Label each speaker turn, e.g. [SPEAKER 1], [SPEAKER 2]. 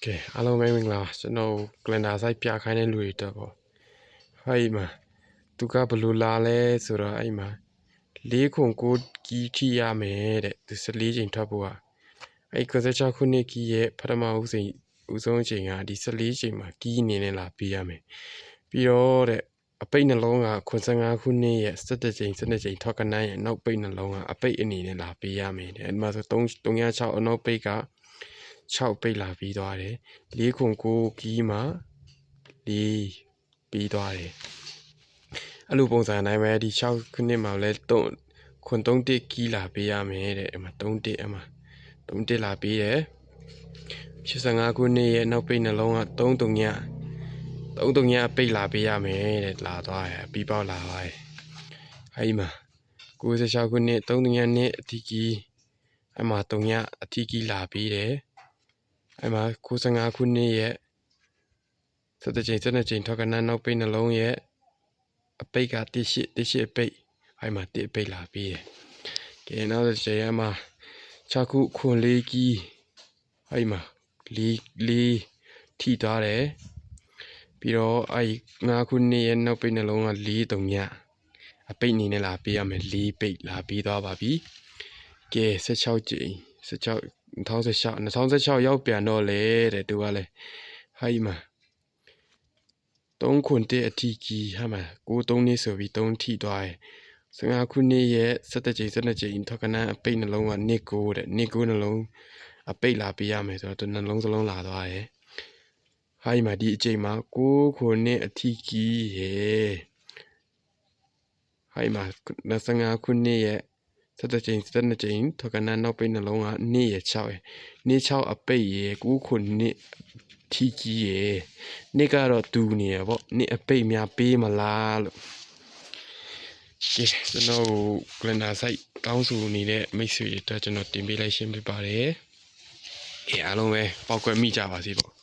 [SPEAKER 1] ကဲအားလုံးပဲမင်္ဂလာကျွန်တော်ကလန်ဒါဆိုင်ပြခိုင်းတဲ့လူတွေတော့ပေါ့အဲ့မှာသူကဘလူလာလဲဆိုတော့အဲ့မှာ4.9 ကီထိရမယ်တဲ့သူ14ချိန်ထွက်ဖို့ကအဲ့96ခုနှစ်ကီရဲ့ပထမဦးဆုံးချိန်ကဒီ14ချိန်မှာကီအနေနဲ့လာပေးရမယ်ပြီးတော့တဲ့အပိတ်နှလုံးက95ခုနှစ်ရဲ့17ချိန်ချိန်ထောက်ကနန်းရဲ့နောက်ပိတ်နှလုံးကအပိတ်အနေနဲ့လာပေးရမယ်တဲ့အဲ့မှာဆို306အနောက်ပိတ်က6ပိတ်လာပြီးသွားတယ်4.9ကီးမှာ4ပြီးသွားတယ်အဲ့လိုပုံစံအတိုင်းပဲဒီ6ခုနှစ်မှာလဲ3.1ကီးလာပေးရမယ်တဲ့အဲ့မှာ3.1အဲ့မှာ3.1လာပေးတယ်85ခုနှစ်ရဲ့နောက်ပိတ်နှလုံးက3.3ပိတ်လာပေးရမယ်တဲ့လာသွားတယ်ပြီးပေါက်လာသွားတယ်အဲ့မှာ96ခုနှစ်3.2အထီးကီးအဲ့မှာ3အထီးကီးလာပေးတယ်အဲ့မှာ95ခုနှစ်ရဲ့17ချိန်ထောက်ကနန်းနောက်ပိတ်နှလုံးရဲ့အပိတ်က18ပိတ်အဲ့မှာ1ပိတ်လာပြီးတယ်ကဲနောက်တစ်ချိန်မှာ6ခုခွန်4ကီးအဲ့မှာ4ထိသွားတယ်ပြီးတော့အဲ့5ခုနှစ်ရဲ့နောက်ပိတ်နှလုံးက4.3အပိတ်အနေနဲ့လာပေးရမယ်4ပိတ်လာပြီးသွားပါပြီကဲ16ချိန်2016ရောက်ပြန်တော့လေတဲ့သူကလည်းဟိုင်းမှာ3.1အထီးကြီးဟာမှာ93နှစ်ဆိုပြီး3ထိသွားတယ်15ခုနှစ်ရဲ့17ချိန်ထောက်ကနန်းအပိတ်နှလုံးက9တဲ့9နှလုံးအပိတ်လာပေးရမယ်ဆိုတော့နှလုံးစလုံးလာသွားတယ်ဟိုင်းမှာဒီအချိန်မှာ9ခုနှစ်အထီးကြီးရဲ့ဟိုင်းမှာ25ခုနှစ်ရဲ့17ချိန်ထောက်ကနန်းနောက်ပိတ်နှလုံးက2ရဲ့6ရဲ့6အပိတ်ရဲ့9ခုနှစ်ထီကြီးရဲ့နှစ်ကတော့တူနေရပေါ့နှစ်အပိတ်များပေးမလားလို့ကဲကျွန်တော်ကလန်ဒါဆိုင်တောင်းဆိုနေတဲ့မိတ်ဆွေတွေအတွက်ကျွန်တော်တင်ပေးလိုက်ရှင်းပြပါတယ်အားလုံးပဲပောက်ကွယ်မိကြပါစေပေါ့